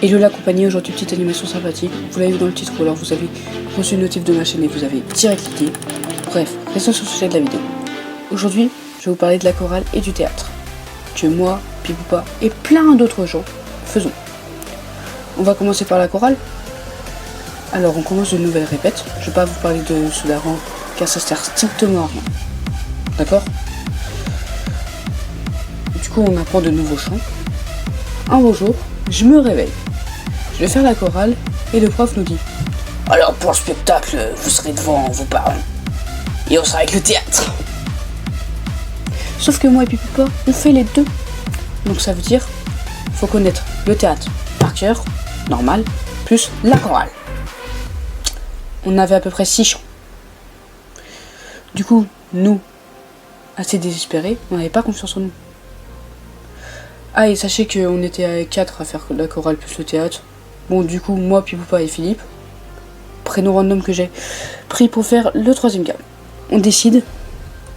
Et je l'accompagnais aujourd'hui, petite animation sympathique. Vous l'avez vu dans le titre ou alors vous avez reçu une notif de ma chaîne et vous avez direct cliqué. Bref, restons sur le sujet de la vidéo. Aujourd'hui, je vais vous parler de la chorale et du théâtre. Que moi, Pipoupa et plein d'autres gens faisons. On va commencer par la chorale. Alors on commence de nouvelles répètes. Je vais pas vous parler de Soudaran car ça sert strictement à rien. D'accord? Du coup on apprend de nouveaux chants. Un beau jour, je me réveille. Je vais faire la chorale et le prof nous dit: alors pour le spectacle, vous serez devant vos parents. Et on sera avec le théâtre. Sauf que moi et Pipoupa, on fait les deux. Donc ça veut dire, faut connaître le théâtre par cœur, normal, plus la chorale. On avait à peu près 6 chants. Du coup, nous, assez désespérés, on n'avait pas confiance en nous. Ah, et sachez qu'on était à 4 à faire la chorale plus le théâtre. Bon, du coup, moi, Pipoupa et Philippe, prénom random que j'ai pris pour faire le 3e gamme, on décide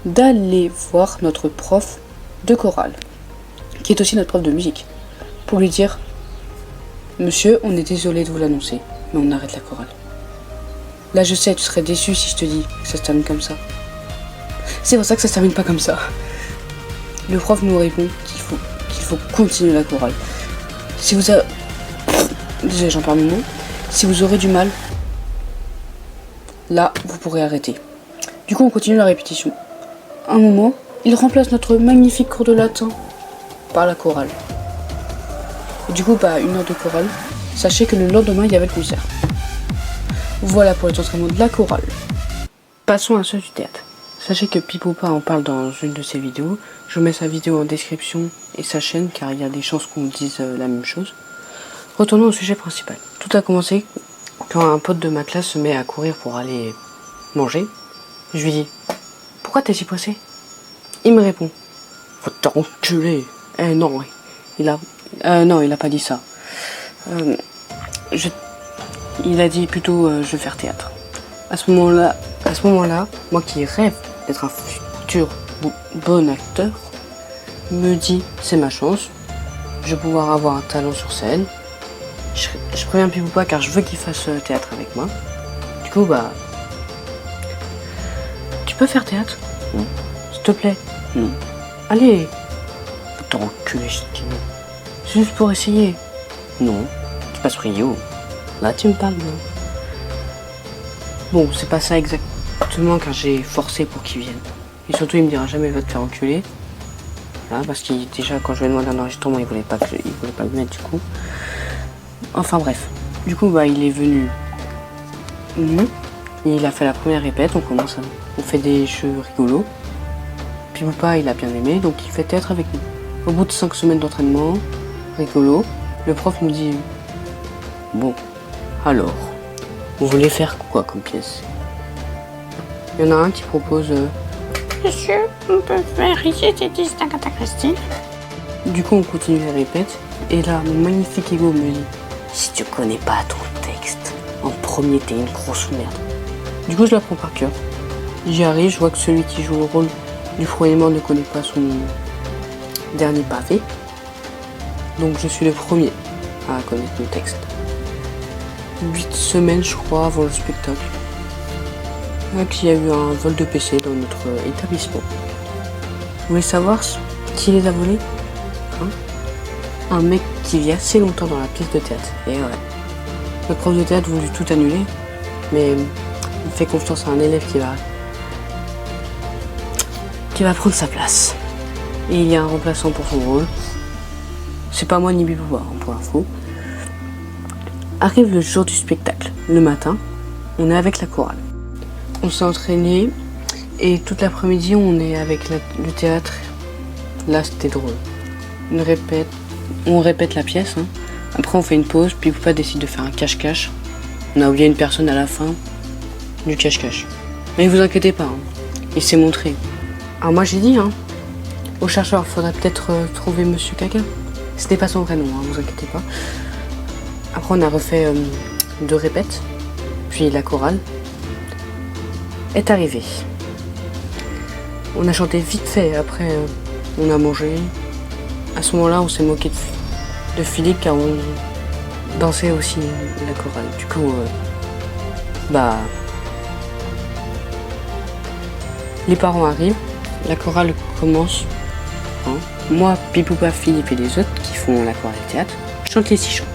d'aller voir notre prof de chorale, qui est aussi notre prof de musique, pour lui dire: monsieur, on est désolé de vous l'annoncer, mais on arrête la chorale. Là, je sais, tu serais déçu si je te dis que ça se termine comme ça. C'est pour ça que ça se termine pas comme ça. Le prof nous répond qu'il faut continuer la chorale. Si vous avez... Désolé, j'en perds mes mots. Si vous aurez du mal, là, vous pourrez arrêter. Du coup, on continue la répétition. À un moment, il remplace notre magnifique cours de latin par la chorale. Et du coup, 1 heure de chorale. Sachez que le lendemain, il y avait le concert. Voilà pour les entraînements de la chorale. Passons à ceux du théâtre. Sachez que Pipoupa en parle dans une de ses vidéos. Je mets sa vidéo en description et sa chaîne car il y a des chances qu'on dise la même chose. Retournons au sujet principal. Tout a commencé quand un pote de ma classe se met à courir pour aller manger. Je lui dis: pourquoi t'es si pressé? Il me répond: faut t'enculer. Eh non, il a pas dit ça. Il a dit plutôt je vais faire théâtre. À ce moment-là, moi qui rêve d'être un futur bon acteur, me dis c'est ma chance, je vais pouvoir avoir un talent sur scène. Je préviens Pipoupa car je veux qu'il fasse théâtre avec moi. Du coup tu peux faire théâtre? Non. S'il te plaît? Non. Allez. Faut t'enculer, je te dis non. Juste pour essayer. Non. Tu passes Rio. Là tu me parles non. Bon, c'est pas ça exactement car j'ai forcé pour qu'il vienne. Et surtout il me dira jamais va te faire enculer. Là, parce qu'il déjà quand je lui ai demandé un enregistrement il voulait pas le mettre du coup. Enfin bref. Du coup il est venu. Il a fait la première répète, on fait des jeux rigolos. Pipoupa il a bien aimé, donc il fait théâtre avec nous. Au bout de 5 semaines d'entraînement, rigolo, le prof nous dit: bon, alors, vous voulez faire quoi comme pièce? Il y en a un qui propose monsieur, on peut faire ici et d'Agatha Christie. Du coup on continue les répètes, et là mon magnifique ego me dit: si tu connais pas ton texte, en premier t'es une grosse merde. Du coup je l'apprends par cœur. J'y arrive, je vois que celui qui joue le rôle du Froidement ne connaît pas son dernier pavé. Donc je suis le premier à connaître mon texte. 8 semaines je crois avant le spectacle. Il y a eu un vol de PC dans notre établissement. Vous voulez savoir qui les a volés? Un mec qui vit assez longtemps dans la pièce de théâtre. Et ouais. Le prof de théâtre voulait tout annuler, mais il fait confiance à un élève qui va prendre sa place. Et il y a un remplaçant pour son rôle. C'est pas moi ni Pipoupa, pour l'info. Arrive le jour du spectacle. Le matin, on est avec la chorale. On s'est entraîné et toute l'après-midi, on est avec le théâtre. Là, c'était drôle. On répète la pièce. Après, on fait une pause. Pipoupa décide de faire un cache-cache. On a oublié une personne à la fin du cache-cache. Mais vous inquiétez pas, hein, il s'est montré. Alors moi j'ai dit, hein, au chercheur, faudrait peut-être trouver Monsieur Caca. C'était pas son vrai nom, hein, vous inquiétez pas. Après on a refait 2 répètes, puis la chorale est arrivée. On a chanté vite fait, après on a mangé. À ce moment-là on s'est moqué de Philippe car on dansait aussi la chorale. Du coup, les parents arrivent, la chorale commence. Hein. Moi, Pipoupa, Philippe et les autres qui font la chorale de théâtre chantent les 6 chants.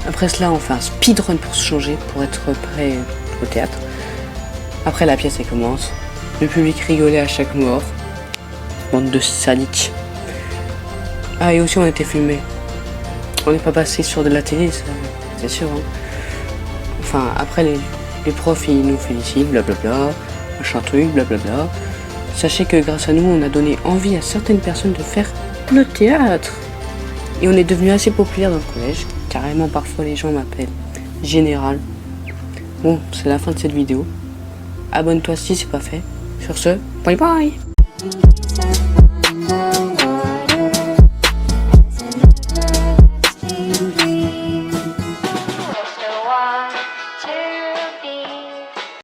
Après cela, on fait un speedrun pour se changer, pour être prêt au théâtre. Après, la pièce elle commence. Le public rigolait à chaque mot. Bande de sadiques. Ah, et aussi, on a été filmé. On n'est pas passé sur de la télé, c'est sûr. Hein. Enfin, après, les profs, ils nous félicitent, blablabla, machin truc, blablabla. Sachez que grâce à nous, on a donné envie à certaines personnes de faire le théâtre. Et on est devenu assez populaire dans le collège. Carrément, parfois, les gens m'appellent Général. Bon, c'est la fin de cette vidéo. Abonne-toi si c'est pas fait. Sur ce, bye bye!